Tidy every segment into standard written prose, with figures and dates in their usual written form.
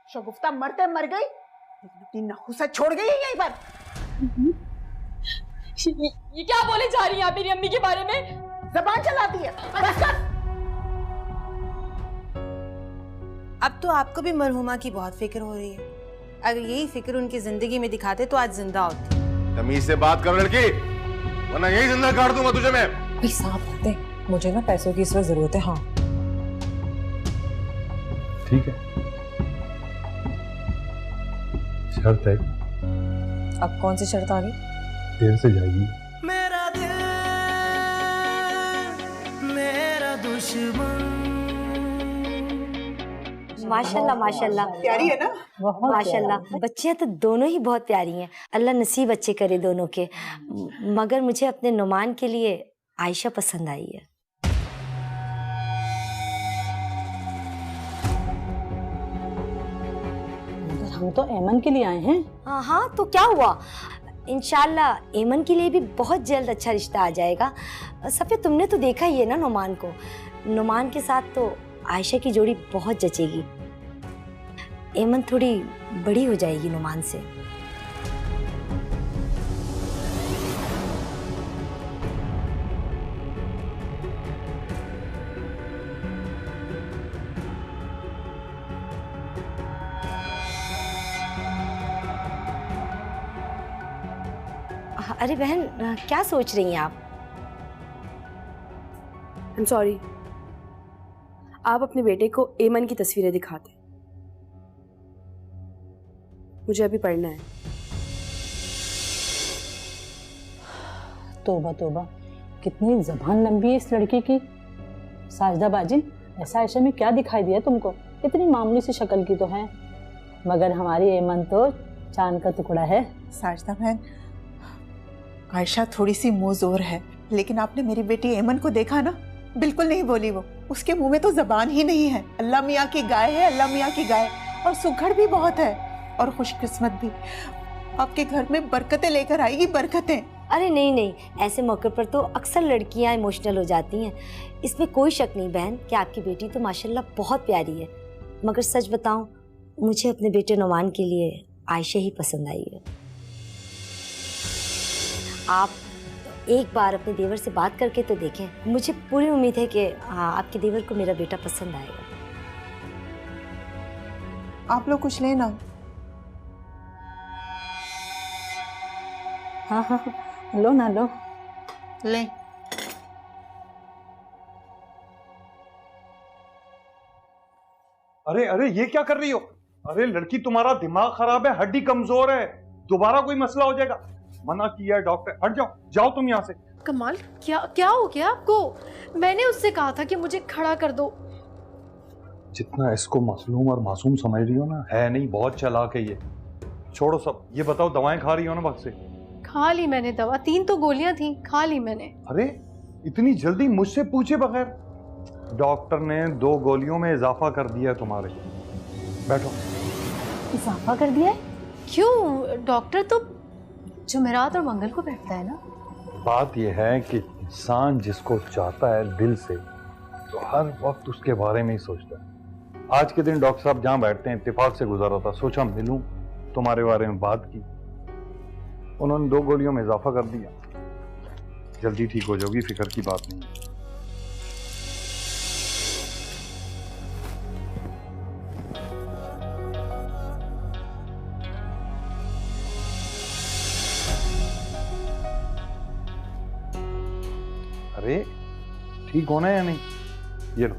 शगुफ्ता मरते मर गई, लेकिन अपनी नहुसत छोड़ गई है यहीं पर। ये क्या बोले जा रही है आप मेरी अम्मी के बारे में? जबान चलाती है। बस कर। अब तो आपको भी मरहुमा की बहुत फिक्र हो रही है। अगर यही फिक्र उनकी जिंदगी में दिखाते तो आज जिंदा होती। तमीज से बात करो लड़की, वरना यही जिंदा काट दूंगा तुझे मैं। भाई साफ रखते, मुझे ना पैसों की इस वक्त जरूरत है। हाँ ठीक है, शर्त है। अब कौन सी शर्त आ गई? देर से जाएगी। मेरा दिल मेरा दुश्मन। माशाल्लाह माशाल्लाह, प्यारी है ना? माशाल्लाह। बच्चियां तो दोनों ही बहुत प्यारी हैं, अल्लाह नसीब अच्छे करे दोनों के। मगर मुझे अपने नुमान के लिए आयशा पसंद आई है। हम तो ऐमन के लिए आए हैं। हाँ हाँ, तो क्या हुआ, इंशाल्लाह ऐमन के लिए भी बहुत जल्द अच्छा रिश्ता आ जाएगा। सफिया, तुमने तो देखा ही है ना नुमान को। नुमान के साथ तो आयशा की जोड़ी बहुत जचेगी। ऐमन थोड़ी बड़ी हो जाएगी नुमान से। अरे बहन, क्या सोच रही हैं आप? I'm sorry, आप अपने बेटे को ऐमन की तस्वीरें दिखाते। मुझे अभी पढ़ना है। तोबा तोबा, कितनी जबान लंबी है इस लड़की की। साजदा बाजी, ऐसा आयशा में क्या दिखाई दिया तुमको? इतनी मामूली सी शक्ल की तो है, मगर हमारी ऐमन तो चांद का टुकड़ा है। साजदा बहन, आयशा थोड़ी सी मुंह जोर है, लेकिन आपने मेरी बेटी ऐमन को देखा ना, बिल्कुल नहीं बोली वो। उसके मुंह में तो जबान ही नहीं है। अल्लाह मियाँ की गाय है, अल्लाह मियाँ की गाय। और सुघड़ भी बहुत है और खुशकिस्मत भी। आपके घर में बरकतें लेकर आएगी, बरकतें। अरे नहीं नहीं, ऐसे मौके पर तो अक्सर लड़कियां इमोशनल हो जाती हैं। इसमें कोई शक नहीं बहन कि आपकी बेटी तो माशाल्लाह बहुत प्यारी है। मगर सच बताऊं, मुझे अपने बेटे नुमान के लिए आयशा ही पसंद आई है। आप एक बार अपने देवर से बात करके तो देखें। मुझे पूरी उम्मीद है कि हाँ, आपके देवर को मेरा बेटा पसंद आएगा। आप लोग कुछ लेना। हाँ हाँ, लो ना लो। ले। अरे अरे, ये क्या कर रही हो? अरे लड़की, तुम्हारा दिमाग खराब है, हड्डी कमजोर है, दोबारा कोई मसला हो जाएगा। मना किया है डॉक्टर। हट जाओ, जाओ तुम यहाँ से। कमाल, क्या क्या हो गया आपको? मैंने उससे कहा था कि मुझे खड़ा कर दो। जितना इसको मासूम और मासूम समझ रही हो ना, है नहीं, बहुत चालाक है ये। छोड़ो सब, ये बताओ दवाएं खा रही हो ना वक्त से? खा ली मैंने दवा, 3 तो गोलियां थी, खा ली मैंने। अरे इतनी जल्दी मुझसे पूछे बगैर? डॉक्टर ने 2 गोलियों में इजाफा कर दिया तुम्हारे। बैठो। इजाफा कर दिया है? क्यों? डॉक्टर तो जुमेरात और मंगल को बैठता है ना। बात यह है कि इंसान जिसको चाहता है दिल से, तो हर वक्त उसके बारे में ही सोचता है। आज के दिन डॉक्टर साहब जहाँ बैठते हैं, इत्तेफाक से गुजारा था, सोचा मिलूं, तुम्हारे बारे में बात की। उन्होंने 2 गोलियों में इजाफा कर दिया। जल्दी ठीक हो जाओगी, फिक्र की बात नहीं। अरे ठीक होना है या नहीं? ये लो।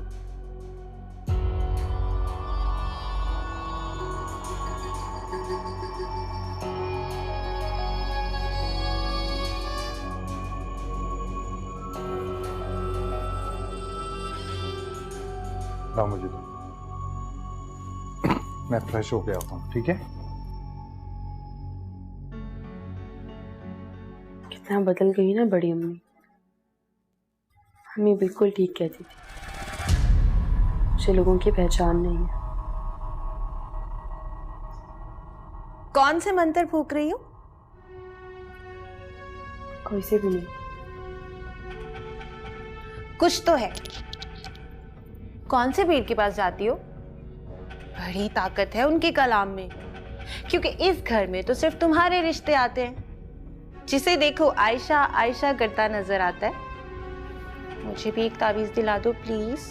मुझे दो, मैं फ्रेश होके आता हूँ, ठीक है? कितना बदल गई ना बड़ी अम्मी। हमें बिल्कुल ठीक कहती थी, मुझे लोगों की पहचान नहीं है। कौन से मंत्र फूक रही हो? कोई से भी नहीं। कुछ तो है। कौन से पीर के पास जाती हो? बड़ी ताकत है उनके कलाम में, क्योंकि इस घर में तो सिर्फ तुम्हारे रिश्ते आते हैं। जिसे देखो आयशा आयशा करता नजर आता है। मुझे भी एक ताबीज दिला दो प्लीज।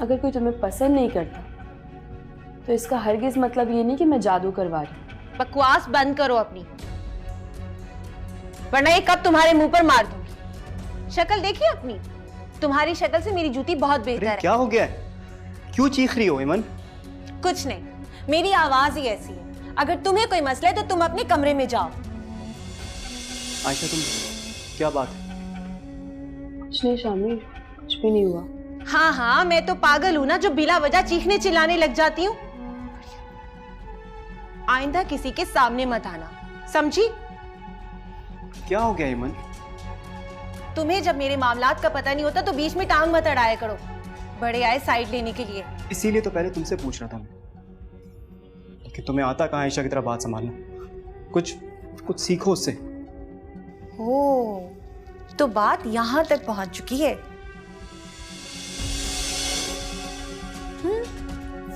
अगर कोई तुम्हें पसंद नहीं करता तो इसका हरगिज मतलब ये नहीं कि मैं जादू करवा रही हूँ। बकवास बंद करो अपनी, वरना ये कब तुम्हारे मुंह पर मार दूंगी। शक्ल देखिए अपनी, तुम्हारी शक्ल से मेरी जूती बहुत बेहतर है। क्या हो गया है? क्यों चीख रही हो इमन? कुछ नहीं, मेरी आवाज ही ऐसी है। अगर तुम्हें कोई मसला है तो तुम अपने कमरे में जाओ। आयशा तुम, क्या बात है? कुछ नहीं शामी, कुछ भी नहीं हुआ। हाँ हाँ, मैं तो पागल हूं ना जो बिला वजह चीखने चिल्लाने लग जाती हूँ। आइंदा किसी के सामने मत आना, समझी? क्या हो गया इमन? तुम्हें जब मेरे मामलात का पता नहीं होता तो बीच में टांग मत अड़ाया करो। बड़े आए साइड लेने के लिए। इसीलिए तो पहले तुमसे पूछ रहा था मैं कि तुम्हें आता कहाँ आयशा की तरह बात संभालना। कुछ सीखो उससे। ओ, तो बात यहां तक पहुंच चुकी है।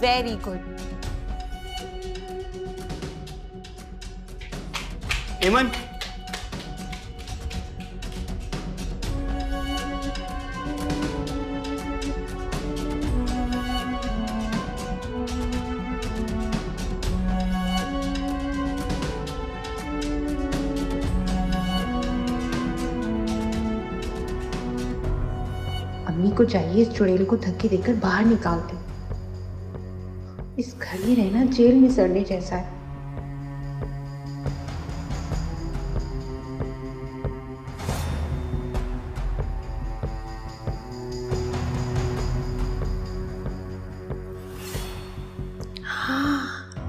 Very good. इमन, अम्मी को चाहिए इस चुड़ैल को धक्के देकर बाहर निकाल दे। इस घर में रहना जेल में सड़ने जैसा है। हाँ,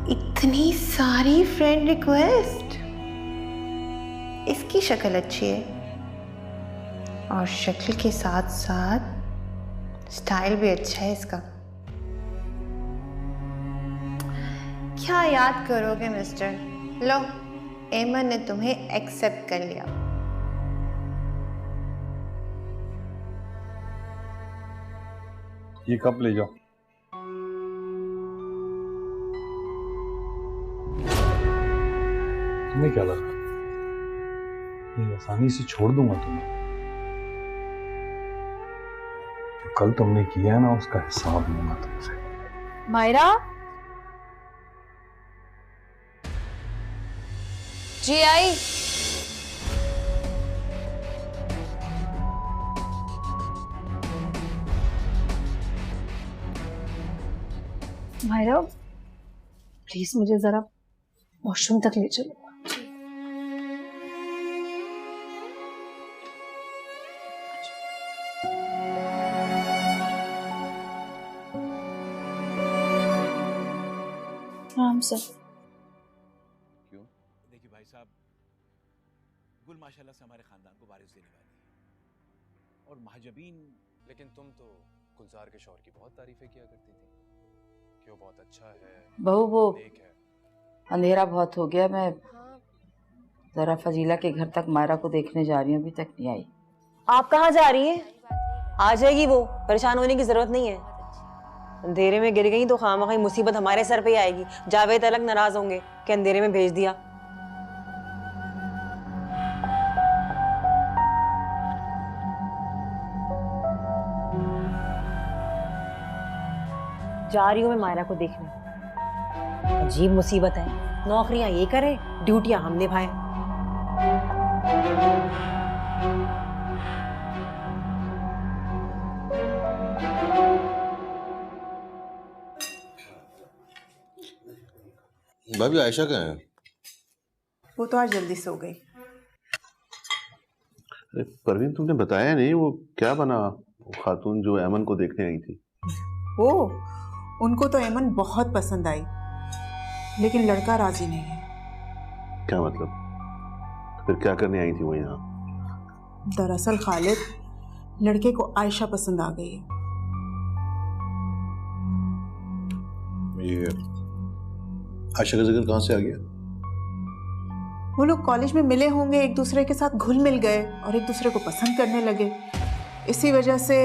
इतनी सारी फ्रेंड रिक्वेस्ट। इसकी शक्ल अच्छी है और शक्ल के साथ साथ स्टाइल भी अच्छा है इसका। क्या याद करोगे मिस्टर? लो, एमन ने तुम्हें एक्सेप्ट कर लिया। ये कप ले जाओ। तुम्हें क्या लगा ये आसानी से छोड़ दूंगा तुम्हें? जो कल तुमने किया है ना, उसका हिसाब लूंगा तुमसे। मायरा जी आई। मायरा प्लीज मुझे जरा वॉशरूम तक ले चलो। आराम से। क्यों? देखिए भाई साहब, गुल माशाल्लाह से हमारे खानदान को वारिस देने वाली है और महजबीन। लेकिन तुम तो गुलजार के शौहर की बहुत तारीफें किया करती थी कि वो बहुत अच्छा है। बहू वो नेक है। अंधेरा बहुत हो गया, मैं जरा फजीला के घर तक मायरा को देखने जा रही हूँ, अभी तक नहीं आई। आप कहाँ जा रही हैं? आ जाएगी वो, परेशान होने की जरूरत नहीं है। अंधेरे में गिर गई तो खामखा मुसीबत हमारे सर पे ही आएगी। जावेद अलग नाराज होंगे कि अंधेरे में भेज दिया। जा रही हूँ मैं मायरा को देखने। अजीब मुसीबत है, नौकरियां ये करे, ड्यूटियां हम निभाएं। भाभी आयशा कहाँ है? वो तो आज जल्दी सो गई। अरे परवीन, तुमने बताया नहीं वो क्या बना? वो खातून जो एमन को देखने आई थी। वो उनको तो एमन बहुत पसंद आई, लेकिन लड़का राजी नहीं है। क्या मतलब? फिर क्या करने आई थी वो यहाँ? दरअसल खालिद, लड़के को आयशा पसंद आ गई है। ये आयशा का जिक्र कहाँ से आ गया? वो लोग कॉलेज में मिले होंगे, एक दूसरे के साथ घुल मिल गए और एक दूसरे को पसंद करने लगे। इसी वजह से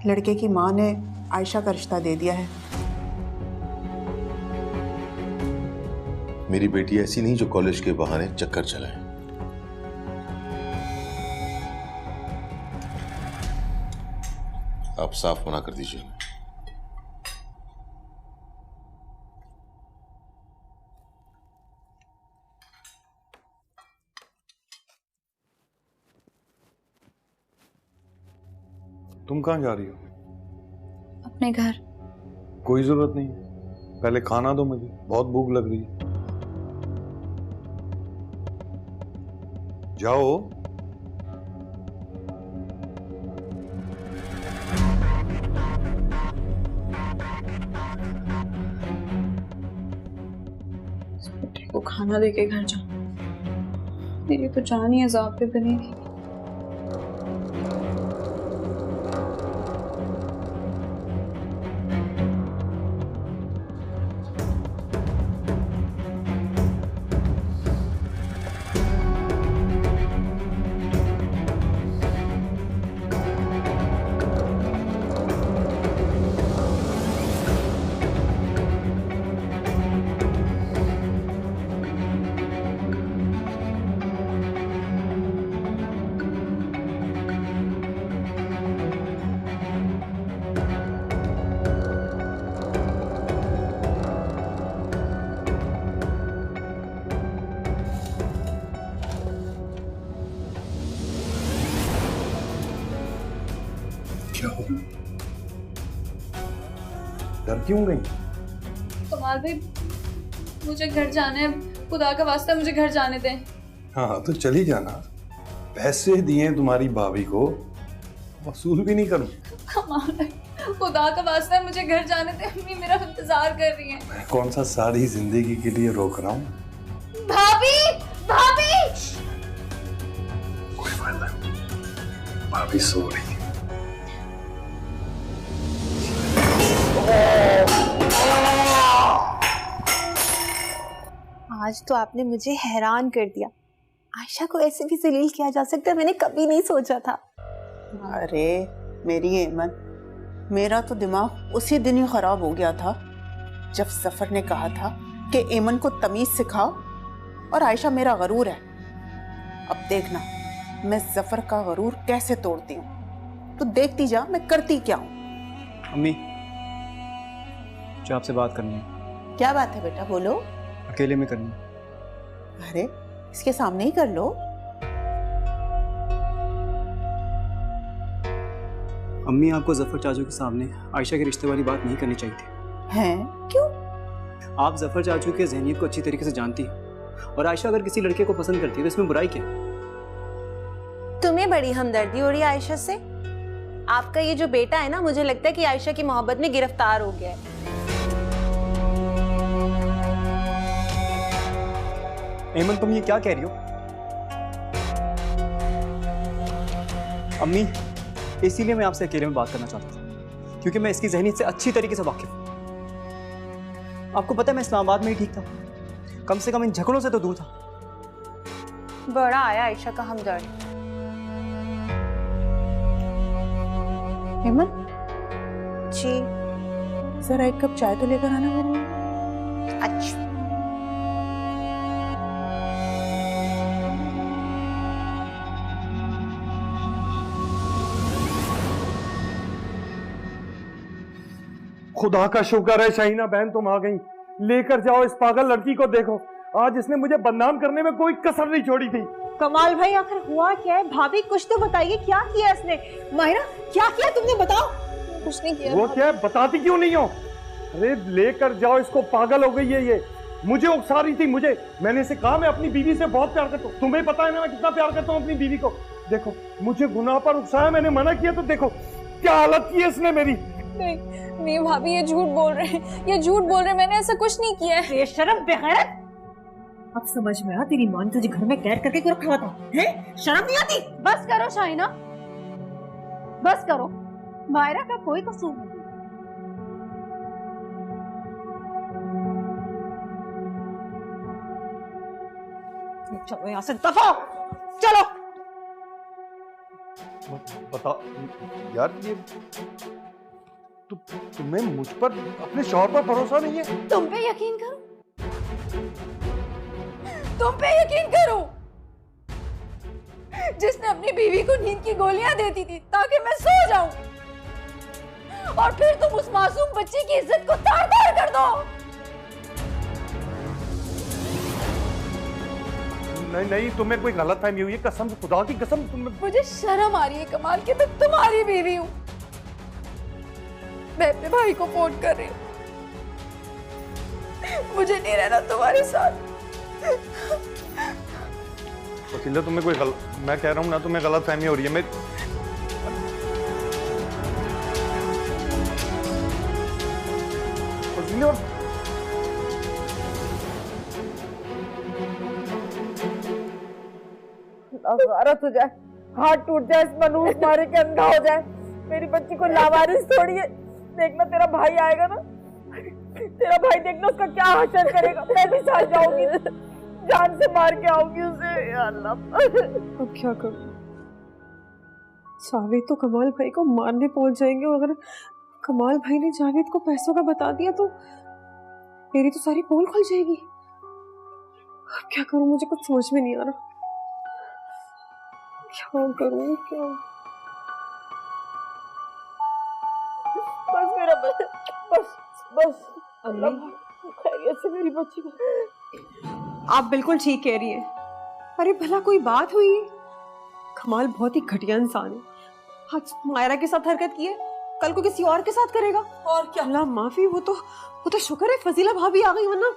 लड़के की माँ ने आयशा का रिश्ता दे दिया है। मेरी बेटी ऐसी नहीं जो कॉलेज के बहाने चक्कर चलाए। आप साफ मना कर दीजिए। तुम कहाँ जा रही हो? अपने घर। कोई जरूरत नहीं, पहले खाना दो, मुझे बहुत भूख लग रही है। जाओ। बेटे को खाना देके घर जाओ, मेरी तो जान ही अज़ाब पे बनेगी। डर क्यों गई? कमाल भाई, मुझे घर जाना है, खुदा का वास्ता मुझे घर जाने दें। हाँ तो चली जाना, पैसे दिए तुम्हारी भाभी को, वसूल भी नहीं करूं। कमाल भाई, खुदा का वास्ता है मुझे घर जाने दें, अम्मी मेरा इंतजार कर रही है। मैं कौन सा सारी जिंदगी के लिए रोक रहा हूँ? भाभी, भाभी। कोई फायदा नहीं, भाभी सो रही है। आज तो आपने मुझे हैरान कर दिया। आयशा को ऐसे भी जलील किया जा सकता है, मैंने कभी नहीं सोचा था। अरे मेरी एमन, मेरा तो दिमाग उसी दिन ही खराब हो गया था जब सफर ने कहा था कि एमन को तमीज सिखाओ और आयशा मेरा गरूर है। अब देखना मैं जफर का गरूर कैसे तोड़ती हूँ, तो देखती जा मैं करती क्या हूँ। अम्मी, जो आपसे बात करनी है। क्या बात है बेटा, बोलो। अकेले में करनी है। अरे इसके सामने ही कर लो। अम्मी, आपको जफर चाचू के सामने आयशा के रिश्ते वाली बात नहीं करनी चाहिए थी। हैं? क्यों? आप जफर चाचू के ज़हनियत को अच्छी तरीके से जानती हैं, और आयशा अगर किसी लड़के को पसंद करती है तो इसमें बुराई क्या? तुम्हें बड़ी हमदर्दी हो रही है आयशा से। आपका ये जो बेटा है ना, मुझे लगता है कि आयशा की मोहब्बत में गिरफ्तार हो गया है। एमन, तुम ये क्या कह रही हो? अम्मी, इसीलिए मैं आपसे अकेले में बात करना चाहता था, क्योंकि मैं इसकी ज़हनियत से अच्छी तरीके से वाकिफ हूं। आपको पता है मैं इस्लामाबाद में ही ठीक था, कम से कम इन झगड़ों से तो दूर था। बड़ा आया आयशा का हमदर्द। हेमन जी, जरा एक कप चाय तो लेकर आना मेरे लिए। अच्छा। खुदा का शुक्र है शाहीना बहन तुम आ गई। लेकर जाओ इस पागल लड़की को, देखो आज इसने मुझे बदनाम करने में कोई कसर नहीं छोड़ी थी। कमाल भाई, आखिर हुआ क्या है? भाभी कुछ तो बताइए, क्या किया इसने? माहिरा, क्या किया तुमने, बताओ। कुछ नहीं किया। वो क्या है, बताती क्यों नहीं हो? अरे लेकर जाओ इसको, पागल हो गई है ये। मुझे उकसा रही थी, मैंने इसे कहा मैं अपनी बीवी से बहुत प्यार करता हूँ। तुम्हें पता है ना मैं कितना प्यार करता हूँ अपनी बीवी को। देखो मुझे गुनाह पर उकसाया, मैंने मना किया तो देखो क्या हालत की है इसने मेरी। नहीं भाभी, ये झूठ बोल रहे हैं, ये झूठ बोल रहे हैं, मैंने ऐसा कुछ नहीं किया है। बेशरम, बेगैरत। अब समझ में आया, तेरी मां ने तुझे घर में कैद करके क्यों रखा था? हैं? शर्म नहीं आती? बस करो शाहिना, बस करो। मायरा का कोई कसूर नहीं। चलो यहाँ से दफा हो, चलो। बता यार, ये तुम्हें मुझ पर, अपने शौहर पर भरोसा नहीं है? तुम पे यकीन करो, तुम पे यकीन करो, जिसने अपनी बीवी को नींद की गोलियां देती थी ताकि मैं सो जाऊं, और फिर तुम उस मासूम बच्ची की इज्जत को तार-तार कर दो। नहीं नहीं, तुम्हें कोई गलतफहमी हुई है, कसम खुदा की कसम। तुम्हें मुझे शर्म आ रही है कमाल कि मैं तुम्हारी बीवी हूँ। मैं अपने भाई को फोन कर रही हूँ, मुझे नहीं रहना तुम्हारे साथ। वसीला, तुम्हें कोई मैं कह रहा हूँ ना, तुम्हें गलतफहमी हो रही है। मैं वसीला, गलत हो जाए, हाथ टूट जाए, इस मनूस मारे के अंधा हो जाए, मेरी बच्ची को लावारिस थोड़ी है। देखना तेरा भाई आएगा ना, तेरा भाई देखना उसका क्या हशर करेगा। मैं भी साथ जाऊंगी, जान से मार के आऊंगी उसे। या अल्लाह, अब क्या करूं? जावेद तो कमाल भाई को मारने पहुंच जाएंगे, और अगर कमाल भाई ने जावेद को पैसों का बता दिया तो मेरी तो सारी पोल खुल जाएगी। अब क्या करूं? मुझे कुछ समझ में नहीं आ रहा। क्या करूं? क्या? बस मेरा बस खैरियत से मेरी बच्ची को। आप बिल्कुल ठीक कह रही हैं। अरे भला कोई बात हुई? कमाल बहुत ही घटिया इंसान है। आज मायरा के साथ हरकत की है, कल को किसी और के साथ करेगा। और क्या? अल्लाह माफी, वो तो शुक्र है फजीला भाभी आ गई, वरना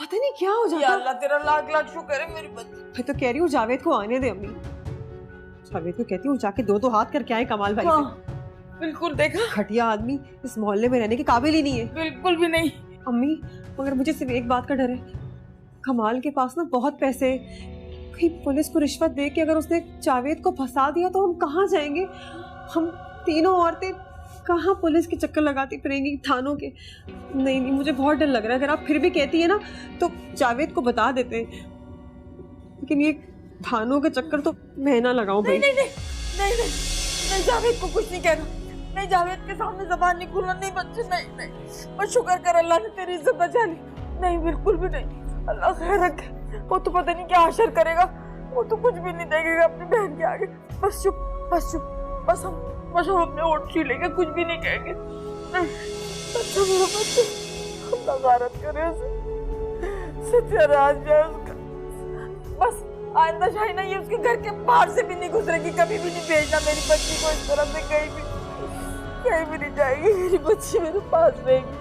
पता नहीं क्या हो जाता। या अल्लाह तेरा लाख लाख शुक्र है मेरी बच्ची। मैं तो कह रही हूँ जावेद को आने दे अम्मी। जावेद को कहती हूँ जाके दो हाथ करके आए कमाल भाई से। बिल्कुल, देखा घटिया आदमी इस मोहल्ले में रहने के काबिल ही नहीं है। बिल्कुल भी नहीं। अम्मी, मगर मुझे सिर्फ एक बात का डर है, कमाल के पास ना बहुत पैसे है, कहीं पुलिस को रिश्वत दे के अगर उसने जावेद को फंसा दिया तो हम कहाँ जाएंगे? हम तीनों औरतें कहाँ पुलिस के चक्कर लगाती फिरेंगी थानों के? नहीं, मुझे बहुत डर लग रहा है। अगर आप फिर भी कहती है ना तो जावेद को बता देते हैं, लेकिन ये थानों के चक्कर तो मैं ना लगाऊं भाई। नहीं, जावेद को कुछ नहीं कहना। नहीं, जावेद के सामने जबान नहीं खुलना। नहीं बच्चे, नहीं। और शुक्र कर अल्लाह ने तेरी इज्जत बचा ली। नहीं, बिल्कुल भी नहीं। अल्लाह खैर रखे। वो तो पता नहीं क्या हशर करेगा, वो तो कुछ भी नहीं देखेगा अपनी बहन के आगे। बस चुप। बस हम अपने होठ छीन लेंगे, कुछ भी नहीं कहेंगे। अच्छा मेरा बच्चा, अल्लाह गारत करे उसे, सत्यानाश जाए उसका। बस आइंदा शाइना ये उसके घर के बाहर से भी नहीं गुजरेगी, कभी भी नहीं भेजना मेरी बच्ची को इस तरह से, कहीं भी नहीं जाएगी। मेरी बच्ची मेरे पास रहेगी।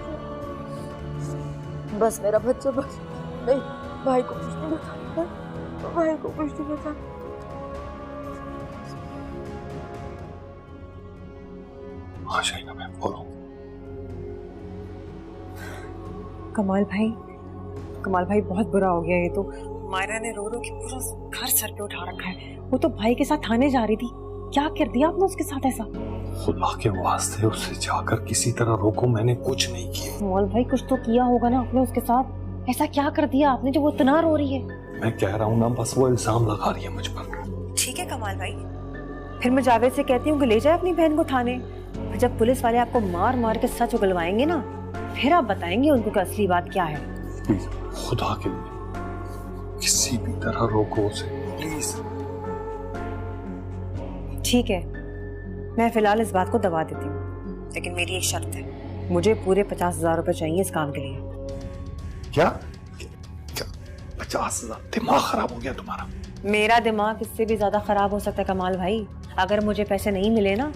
बस मेरा बच्चा, बस। नहीं, भाई को कुछ नहीं बता, भाई को कुछ नहीं बता। हाँ शाइना, मैं बोलूं। कमाल भाई बहुत बुरा हो गया ये तो। मायरा ने रो के पूरा घर सर पे उठा रखा है। वो तो भाई के साथ थाने जा रही थी, क्या कर दिया आपने उसके साथ ऐसा? खुदा के वास्ते उसे जाकर किसी तरह रोको, मैंने कुछ नहीं किया। कमाल भाई, कुछ तो किया होगा ना आपने उसके साथ। ऐसा क्या कर दिया आपने जो वो इतना रो रही है? मैं कह रहा हूँ ना, बस वो इल्जाम लगा रही है मुझ पर। ठीक है कमाल भाई, फिर मैं जावेद से कहती हूँ कि ले जाए अपनी बहन को थाने। फिर जब पुलिस वाले आपको मार मार के सच उगलवाएंगे ना, फिर आप बताएंगे उनको कि असली बात क्या है। प्लीज, खुदा के लिए किसी भी तरह रोको उसे, प्लीज। ठीक है, मैं फिलहाल इस बात को दबा देती हूँ, लेकिन मेरी एक शर्त है, मुझे पूरे 50,000 रुपए चाहिए इस काम के लिए। क्या 50,000? दिमाग खराब हो गया तुम्हारा? मेरा दिमाग इससे भी ज्यादा खराब हो सकता है कमाल भाई। अगर मुझे पैसे नहीं मिले ना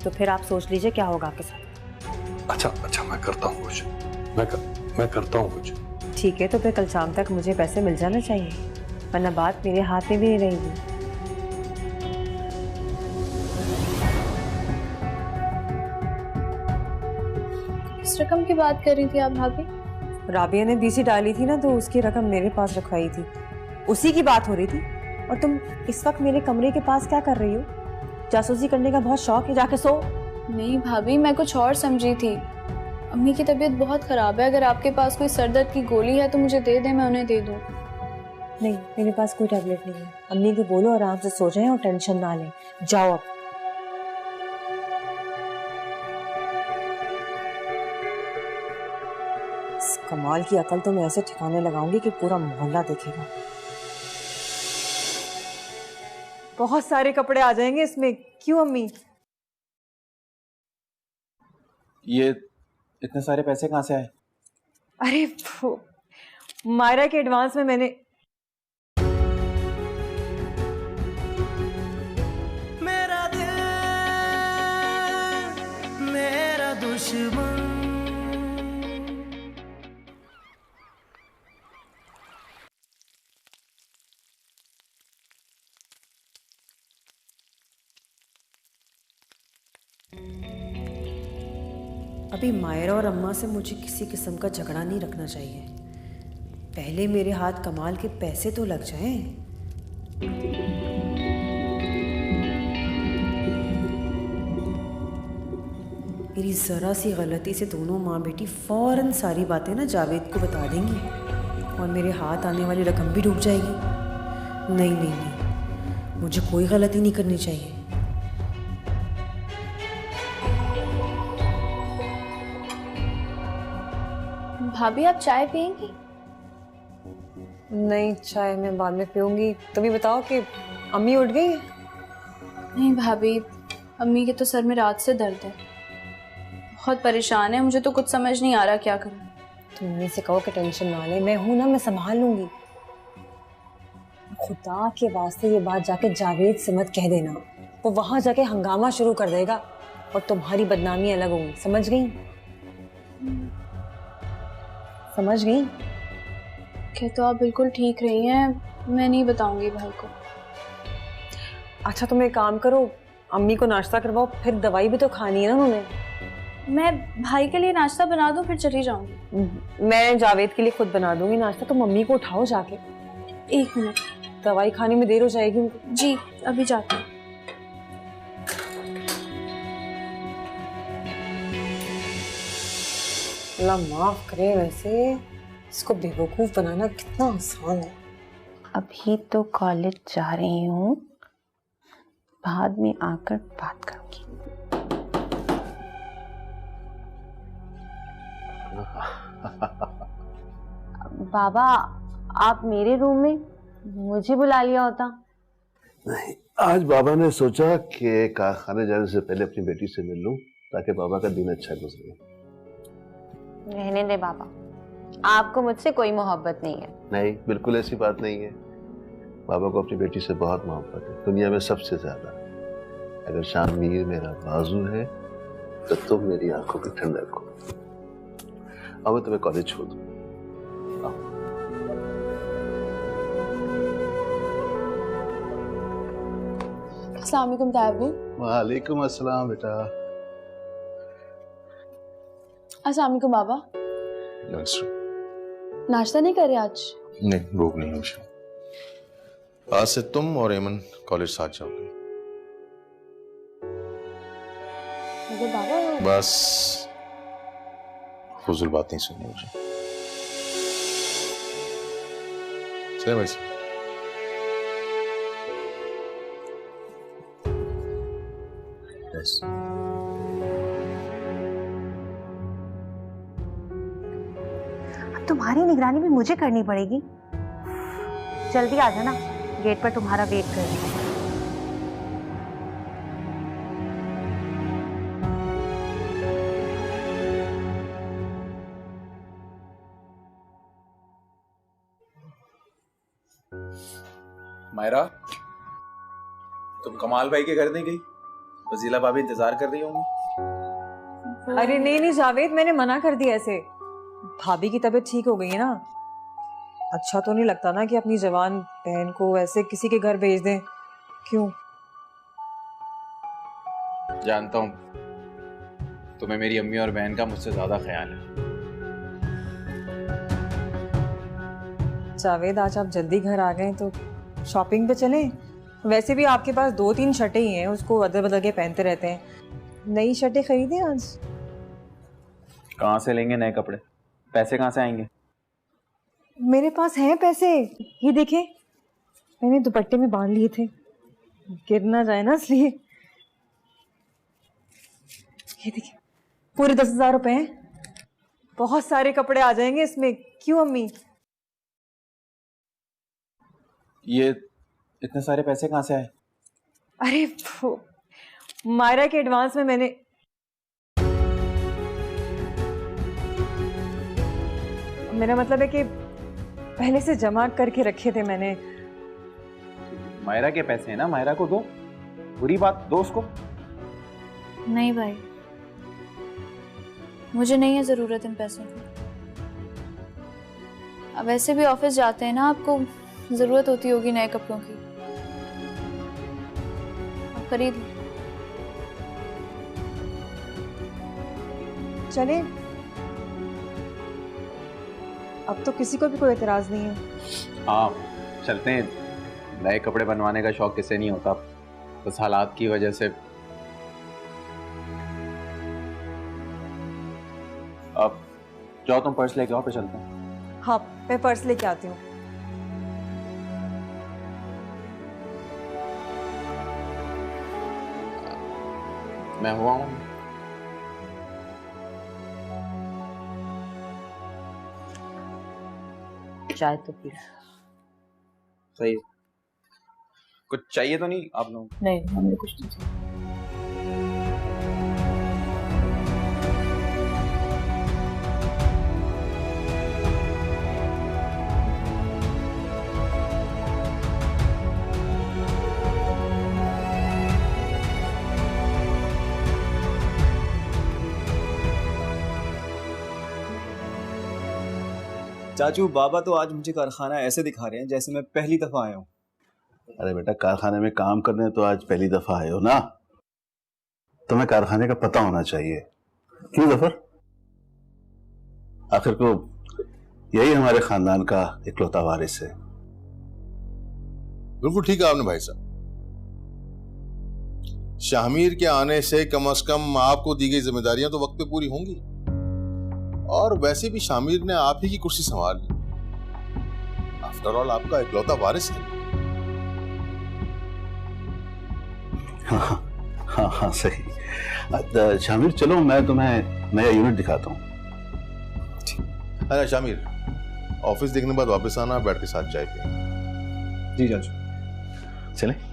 तो फिर आप सोच लीजिए क्या होगा आपके साथ। अच्छा, मैं करता हूँ कुछ। मैं करता हूँ कुछ। ठीक है, तो फिर कल शाम तक मुझे पैसे मिल जाना चाहिए, वरना बात मेरे हाथ में भी नहीं रहेगी। किस रकम की बात कर रही थी आप भाभी? राबिया ने बीसी डाली थी ना, तो उसकी रकम मेरे पास रखवाई थी, उसी की बात हो रही थी। और तुम इस वक्त मेरे कमरे के पास क्या कर रही हो? जासूसी करने का बहुत शौक है, जाके सो। नहीं भाभी, मैं कुछ और समझी थी। अम्मी की तबीयत बहुत खराब है, अगर आपके पास कोई सर दर्द की गोली है तो मुझे दे दे, मैं उन्हें दे दूं। नहीं, मेरे पास कोई टैबलेट नहीं है। अम्मी को बोलो आराम से सो जाएं और टेंशन ना लें। जाओ अब। कमाल की अकल तो मैं ऐसे ठिकाने लगाऊंगी कि पूरा मोहल्ला देखेगा। बहुत सारे कपड़े आ जाएंगे इसमें, क्यों अम्मी? ये इतने सारे पैसे कहाँ से आए? अरे मायरा के एडवांस में मैंने मेरा दिल मेरा दुश्मन। अभी मायरा और अम्मा से मुझे किसी किस्म का झगड़ा नहीं रखना चाहिए। पहले मेरे हाथ कमाल के पैसे तो लग जाएं। मेरी जरा सी गलती से दोनों माँ बेटी फौरन सारी बातें ना जावेद को बता देंगी और मेरे हाथ आने वाली रकम भी डूब जाएगी। नहीं नहीं नहीं, मुझे कोई गलती नहीं करनी चाहिए। भाभी आप चाय पियेंगी? नहीं, चाय मैं बाद में पीऊंगी। तुम ही बताओ कि अम्मी उठ गई है? नहीं भाभी, अम्मी के तो सर में रात से दर्द है, बहुत परेशान है। मुझे तो कुछ समझ नहीं आ रहा क्या करूं। तुम अम्मी से कहो कि टेंशन ना ले, मैं हूं ना, मैं संभाल लूंगी। खुदा के वास्ते ये बात जाके जावेद से मत कह देना, वो वहां जाके हंगामा शुरू कर देगा और तुम्हारी बदनामी अलग होगी। समझ गई? समझ गई? क्या तो आप बिल्कुल ठीक रही हैं, मैं नहीं बताऊंगी भाई को। अच्छा तुम एक काम करो, अम्मी को नाश्ता करवाओ, फिर दवाई भी तो खानी है ना उन्होंने। मैं भाई के लिए नाश्ता बना दूं फिर चली जाऊंगी। मैं जावेद के लिए खुद बना दूंगी नाश्ता, तुम मम्मी को उठाओ जाके। 1 मिनट, दवाई खाने में देर हो जाएगी उनको। जी अभी जाती हूँ। अल्लाह माफ करे, वैसे इसको बेवकूफ बनाना कितना आसान है। अभी तो कॉलेज जा रही हूँ, बाद में आकर बात करूंगी। बाबा आप मेरे रूम में, मुझे बुला लिया होता। नहीं, आज बाबा ने सोचा कि कारखाने जाने से पहले अपनी बेटी से मिल लूं ताकि बाबा का दिन अच्छा गुजरे। रहने दे बाबा, आपको मुझसे कोई मोहब्बत नहीं है। नहीं, बिल्कुल ऐसी बात नहीं है। बाबा को अपनी बेटी से बहुत मोहब्बत है, दुनिया में सबसे ज्यादा। अगर शामिर मेरा बाजू है तो तुम मेरी आंखों की ठंडक हो। अब मैं तुम्हें कॉलेज छोड़ दूं। अस्सलाम वालेकुम ताबू। वालेकुम अस्सलाम बेटा। अस्सलाम वालेकुम बाबा। नाश्ता नहीं कर रहे आज? नहीं, भूख नहीं मुझे। आज से तुम और एमन कॉलेज साथ जाओगे। मगर बाबा बस फजूल बात नहीं सुननी मुझे। चले भाई साहब। बस तुम्हारी निगरानी भी मुझे करनी पड़ेगी। जल्दी आ जाना, गेट पर तुम्हारा वेट कर रही हूँ। मायरा, तुम कमाल भाई के घर नहीं गई? वजीला भाभी इंतजार कर रही होंगी। अरे नहीं नहीं जावेद, मैंने मना कर दिया ऐसे। भाभी की तबीयत ठीक हो गई है ना, अच्छा तो नहीं लगता ना कि अपनी जवान बहन को ऐसे किसी के घर भेज दें। क्यों? जानता हूँ तुम्हें मेरी अम्मी और बहन का मुझसे ज्यादा ख्याल है। जावेद आज आप जल्दी घर आ गए तो शॉपिंग पे चलें। वैसे भी आपके पास 2-3 शर्टें ही हैं, उसको अदल बदल के पहनते रहते हैं। नई शर्टें खरीदें आज। कहाँ से लेंगे नए कपड़े? पैसे कहाँ से आएंगे? मेरे पास हैं पैसे, ये देखें मैंने दुपट्टे में बांध लिए थे, गिर ना जाए ना इसलिए। ये देखिए पूरे 10,000 रुपए हैं। बहुत सारे कपड़े आ जाएंगे इसमें, क्यों अम्मी? ये इतने सारे पैसे कहाँ से आए? अरे मायरा के एडवांस में मैंने मेरा मतलब है कि पहले से जमा करके रखे थे मैंने। मायरा के पैसे हैं ना, मायरा को दो। बुरी बात, दो उसको। नहीं भाई, मुझे नहीं है जरूरत इन पैसों की। अब वैसे भी ऑफिस जाते हैं ना, आपको जरूरत होती होगी नए कपड़ों की, आप खरीद लो। चले, अब तो किसी को भी कोई एतराज नहीं है। हाँ चलते हैं। नए कपड़े बनवाने का शौक किसे नहीं होता, बस हालात की वजह से। अब जाओ तुम पर्स लेके आओ, पे चलते हैं। हाँ मैं पर्स लेके आती हूँ। मैं हुआ हूँ। चाय तो पी। सही है। कुछ चाहिए तो नहीं आप लोगों? नहीं, हमने कुछ नहीं चाहिए। चाचू, बाबा तो आज मुझे कारखाना ऐसे दिखा रहे हैं जैसे मैं पहली दफा आया हूँ। अरे बेटा, कारखाने में काम करने तो आज पहली दफा आए हो ना, तुम्हें कारखाने का पता होना चाहिए। क्यों जफर? आखिर को यही हमारे खानदान का इकलौता वारिस है। बिल्कुल ठीक है आपने भाई साहब। शाहमीर के आने से कम से कम आपको दी गई जिम्मेदारियां तो वक्त पे पूरी होंगी, और वैसे भी शामिर ने आप ही की कुर्सी संभाल ली। आफ्टर ऑल आपका इकलौता वारिस है। हाँ सही। शामिर चलो, मैं तुम्हें नया यूनिट दिखाता हूँ। अच्छा शामिर, ऑफिस देखने के बाद वापस आना, बैठ के साथ चाय पिए। जी चाचू। चले।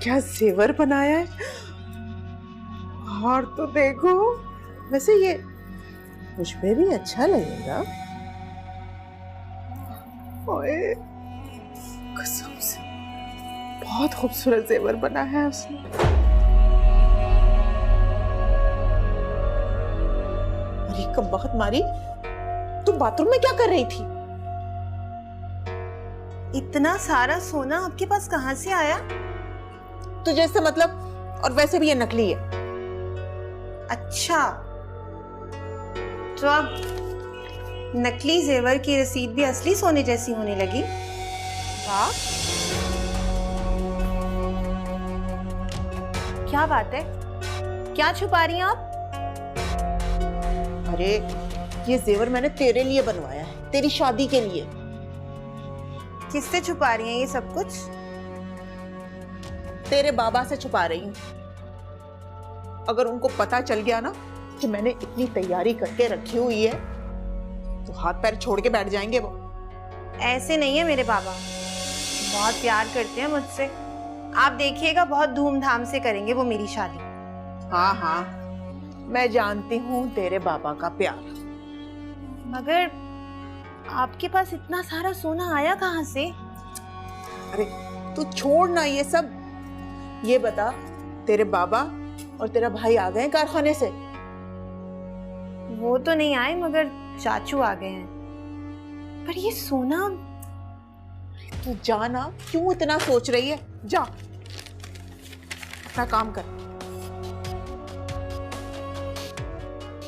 क्या जेवर बनाया है। और तो देखो, वैसे ये मुझ पे भी अच्छा लगेगा। ओए, कसम से बहुत खूबसूरत जेवर बना है उसने। अरे कम मारी, तुम बाथरूम में क्या कर रही थी? इतना सारा सोना आपके पास कहाँ से आया? तुझे इससे मतलब, और वैसे भी ये नकली है। अच्छा, तो अब नकली जेवर की रसीद भी असली सोने जैसी होने लगी। वाह, क्या बात है, क्या छुपा रही हैं आप? अरे ये जेवर मैंने तेरे लिए बनवाया है, तेरी शादी के लिए। किससे छुपा रही हैं ये सब कुछ? तेरे बाबा से छुपा रही हूँ। अगर उनको पता चल गया ना कि मैंने इतनी तैयारी करके रखी हुई है, तो हाथ पैर छोड़ के बैठ जाएंगे वो। ऐसे नहीं है मेरे बाबा, बहुत प्यार करते हैं मुझसे। आप देखिएगा, बहुत धूमधाम से करेंगे वो मेरी शादी। हाँ, मैं जानती हूँ तेरे बाबा का प्यार। मगर आपके पास इतना सारा सोना आया कहाँ से? अरे तू छोड़ ना ये सब। ये बता, तेरे बाबा और तेरा भाई आ गए कारखाने से? वो तो नहीं आए, मगर चाचू आ गए हैं। पर ये सोना, तू जाना, क्यों इतना सोच रही है? जा अपना काम कर,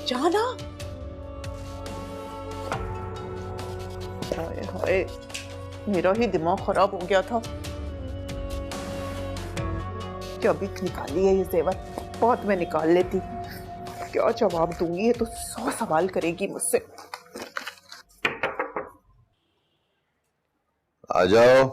जाना। हाय हाय, मेरा ही दिमाग खराब हो गया था। क्या भी निकाली है ये जेवर, बहुत मैं निकाल लेती। क्या जवाब दूंगी, ये तो 100 सवाल करेगी मुझसे। आ जाओ।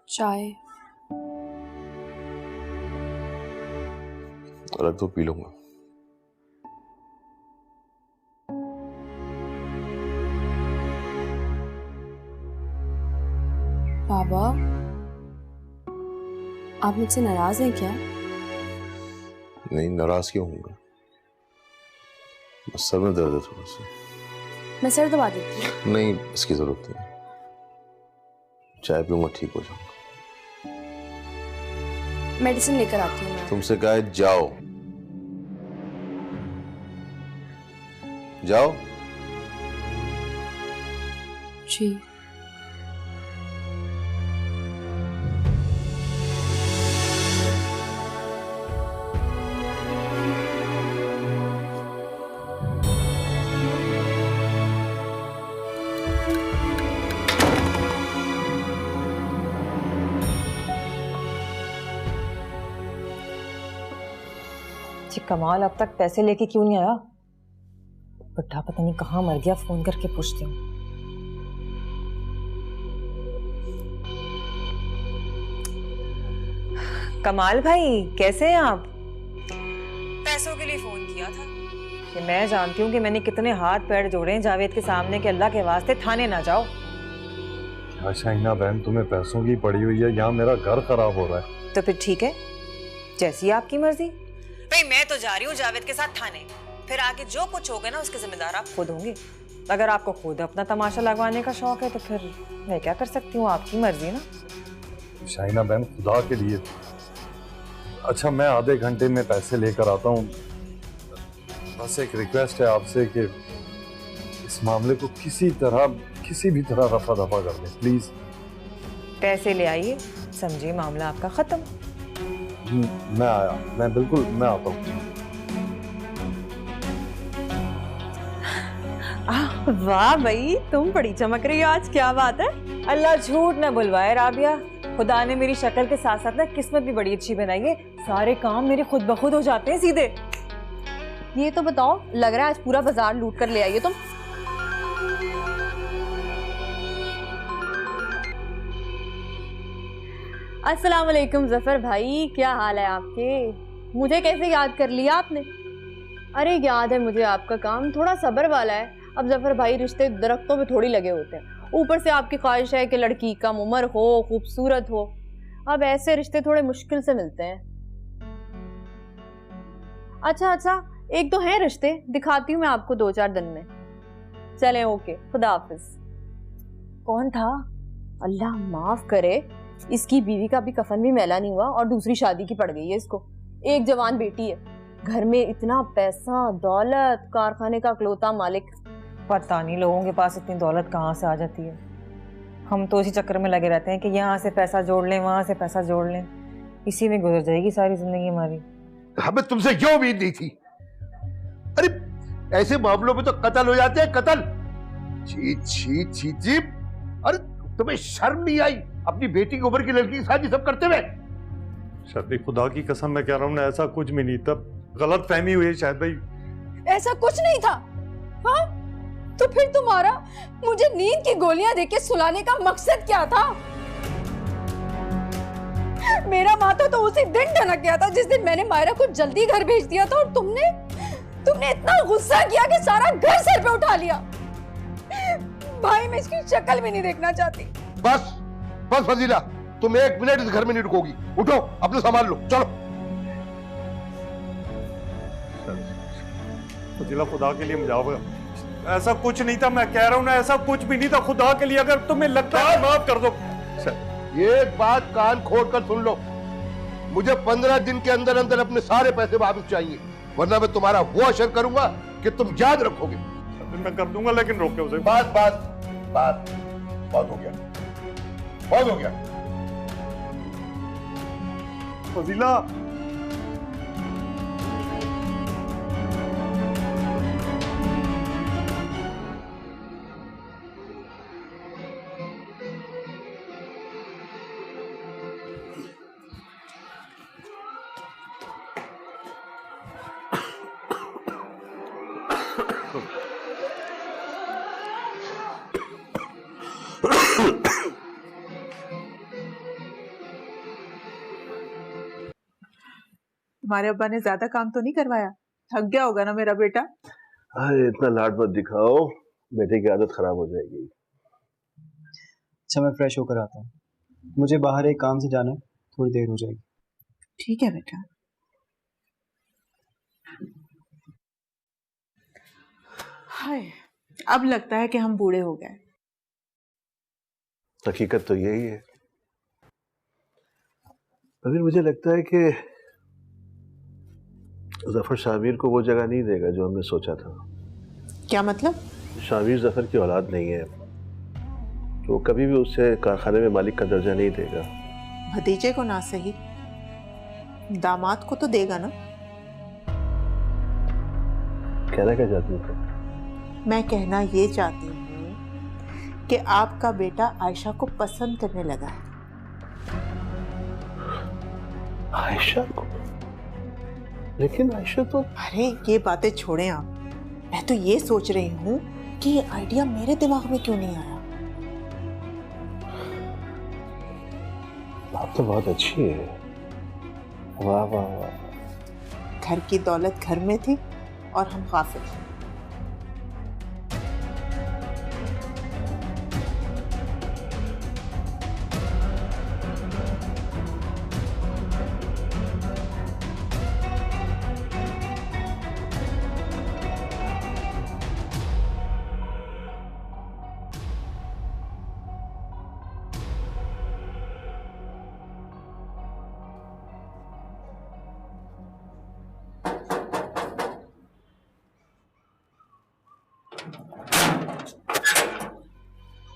चाय रख दो, पी लूंगा। बाबा, आप मुझसे नाराज हैं क्या? नहीं, नाराज क्यों होऊंगा? बस सर में दर्द है थोड़ा सा। मैं सर दबा देती हूँ। नहीं, इसकी जरूरत नहीं। चाय पीऊंगा, ठीक हो जाऊंगा। मेडिसिन लेकर आती हूँ मैं। तुमसे कहा है जाओ। जाओ। जी। कमाल अब तक पैसे लेके क्यों नहीं आया? बुढ़ा पता नहीं कहाँ मर गया, फोन करके पूछती हूँ। कमाल भाई, कैसे हैं आप? पैसों के लिए फोन किया था कि मैं जानती हूँ कि मैंने कितने हाथ पैर जोड़े हैं जावेद के सामने कि अल्लाह के वास्ते थाने ना जाओ। क्या शाहिना बहन, तुम्हें पैसों की पड़ी हुई है, यहाँ मेरा घर खराब हो रहा है। तो फिर ठीक है, जैसी आपकी मर्जी। भाई मैं तो जा रही हूँ जावेद के साथ थाने, फिर आगे जो कुछ होगा ना उसके जिम्मेदार आप खुद होंगे। अगर आपको खुद अपना तमाशा लगवाने का शौक है तो फिर मैं क्या कर सकती हूँ, आपकी मर्जी ना। शाहिना बहन, खुदा के लिए। अच्छा, मैं आधे घंटे में पैसे लेकर आता हूँ। बस एक रिक्वेस्ट है आपसे कि इस मामले को किसी भी तरह रफा दफा कर दें, प्लीज। पैसे ले आइए, समझिए मामला आपका खत्म। मैं आया, मैं आता हूँ। वाह भाई, तुम बड़ी चमक रही हो आज, क्या बात है? अल्लाह झूठ न बुलवाए राबिया, खुदा ने मेरी शक्ल के साथ साथ ना किस्मत भी बड़ी अच्छी बनाई है। सारे काम मेरे खुद ब खुद हो जाते हैं सीधे। ये तो बताओ, लग रहा है आज पूरा बाजार लूट कर ले आई हो तुम। अस्सलाम वालेकुम जफर भाई, क्या हाल है आपके? मुझे कैसे याद कर लिया आपने? अरे याद है मुझे, आपका काम थोड़ा सब्र वाला है। अब जफर भाई, रिश्ते दरख्तों में थोड़ी लगे होते हैं। ऊपर से आपकी ख्वाहिश है कि लड़की कम उम्र हो, खूबसूरत हो। अब ऐसे रिश्ते थोड़े मुश्किल से मिलते हैं। अच्छा, एक तो है रिश्ते, दिखाती हूँ मैं आपको 2-4 दिन में। चलें, ओके, खुदा हाफिज। कौन था? अल्लाह माफ करे, इसकी बीवी का भी कफन भी मैला नहीं हुआ और दूसरी शादी की पड़ गई है इसको। एक जवान बेटी है, घर में इतना पैसा, दौलत, कारखाने का इकलौता मालिक। पता नहीं लोगों के पास इतनी दौलत कहाँ से आ जाती है। हम तो इसी चक्कर में लगे रहते हैं कि यहाँ से पैसा जोड़ लें, वहां से पैसा जोड़ लें, इसी में गुजर जाएगी सारी जिंदगी हमारी। हमें तुमसे क्यों उम्मीद नहीं थी? अरे ऐसे मामलों में तो कत्ल हो जाते हैं, कत्ल। छी छी छी छी। अरे तुम्हें शर्म नहीं आई अपनी बेटी की उम्र की लड़की के साथ ये सब करते हुए? शायद खुदा की कसम मैं कह रहा हूँ ना, ऐसा कुछ भी नहीं था, गलत फहमी हुई है शायद भाई। ऐसा कुछ नहीं था। हाँ, तो फिर तुम्हारा मुझे नींद की गोलियां देके सुलाने का मकसद क्या था? मेरा माथा तो उसी दिन ढनक गया था जिस दिन मैंने मायरा को जल्दी घर भेज दिया था, और तुमने इतना गुस्सा किया कि सारा घर सर पे उठा लिया। भाई, मैं इसकी शक्ल भी नहीं देखना चाहती। बस बस फजीला, तुम 1 मिनट इस घर में नहीं रुकोगी। उठो, अपने संभाल लो, चलो। फजीला, खुदा के लिए मुझे ऐसा कुछ नहीं था, मैं कह रहा हूँ ना, ऐसा कुछ भी नहीं था। खुदा के लिए अगर तुम्हें लगता है माफ कर दो। एक बात कान खोल कर सुन लो, मुझे 15 दिन के अंदर अंदर अपने सारे पैसे वापस चाहिए, वरना मैं तुम्हारा वो असर करूंगा कि तुम याद रखोगे। मैं कर दूंगा, लेकिन रोके उसे। बहुत हो गया, बहुत हो गया। फजीला, तुम्हारे अब्बा ने ज्यादा काम तो नहीं करवाया? थक गया होगा ना मेरा बेटा? अरे इतना लाड मत दिखाओ, बेटे की आदत खराब हो जाएगी। अच्छा मैं फ्रेश होकर आता हूँ, मुझे बाहर एक काम से जाना है, थोड़ी देर हो जाएगी। ठीक है बेटा। हाय, अब लगता है कि हम बूढ़े हो गए। हकीकत तो यही है। अभी मुझे लगता है कि जफर शामिर को वो जगह नहीं देगा जो हमने सोचा था। क्या मतलब? शामिर जफर की औलाद नहीं है, तो कभी भी उसे कारखाने में मालिक का दर्जा नहीं देगा। भतीजे को ना सही, दामाद को तो देगा ना। कहना क्या चाहती हूँ? मैं कहना ये चाहती हूँ कि आपका बेटा आयशा को पसंद करने लगा है। आयशा को? लेकिन आयशा तो... अरे ये बातें छोड़ें आप, मैं तो ये सोच रही हूँ कि ये आइडिया मेरे दिमाग में क्यों नहीं आया। बात तो बहुत अच्छी है। वाह वाह वाह। घर की दौलत घर में थी और हम गाफिल।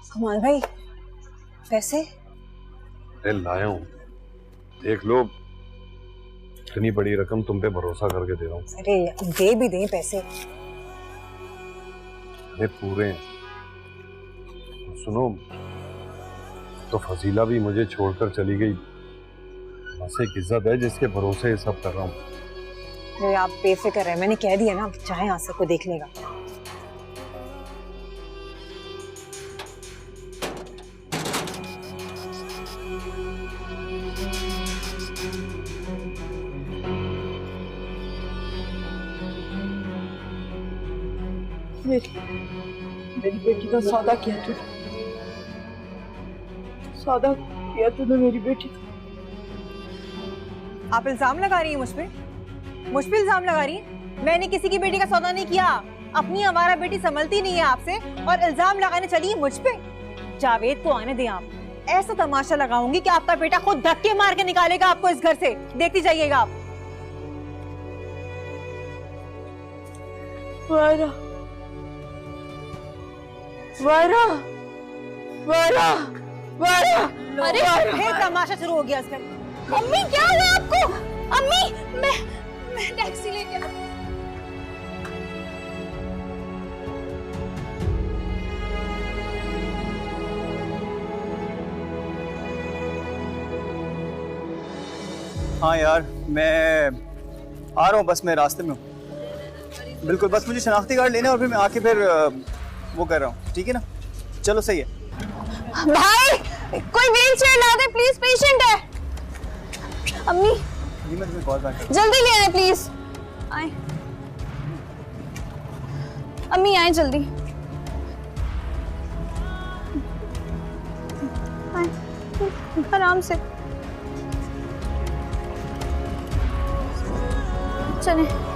कमाल भाई, पैसे? अरे लाया हूँ, देख लो, इतनी बड़ी रकम तुम पे भरोसा करके दे रहा हूँ। अरे दे भी दें पैसे। अरे पूरे हैं। सुनो, तो फजीला भी मुझे छोड़कर चली गई। बस एक इज्जत है जिसके भरोसे ये सब कर रहा हूँ। अरे आप बेफिक्र है, मैंने कह दिया ना, चाहे आसिफ को देख लेगा। मेरी बेटी का सौदा किया तूने, सौदा किया तूने मेरी बेटी का। आप इल्जाम लगा रही हैं मुझ पे? मुझ पे इल्जाम लगा रही हैं? मैंने किसी की बेटी का सौदा नहीं किया। अपनी हमारा बेटी संभलती नहीं है आपसे और इल्जाम लगाने चली है मुझ पे। जावेद को आने दें आप, ऐसा तमाशा लगाऊंगी कि आपका बेटा खुद धक्के मार के निकालेगा आपको इस घर से। देखती जाइएगा आप। वायरा, वायरा, वायरा, वायरा। अरे फिर तमाशा शुरू हो गया इस घर में। अम्मी क्या हुआ आपको? अम्मी मैं टैक्सी लेके आ। हाँ यार, मैं आ रहा हूँ, बस मैं रास्ते में हूँ। बिल्कुल, बस मुझे शनाख्ती कार्ड लेना है और फिर मैं आके फिर वो कर रहा हूँ, ठीक है ना? चलो सही है। भाई कोई व्हील चेयर ला दे प्लीज, पेशेंट है। अम्मी जी मैं तुम्हें कॉल बैक करता हूँ। जल्दी ले आए प्लीज। आए अम्मी, आए जल्दी। आए आराम से चले।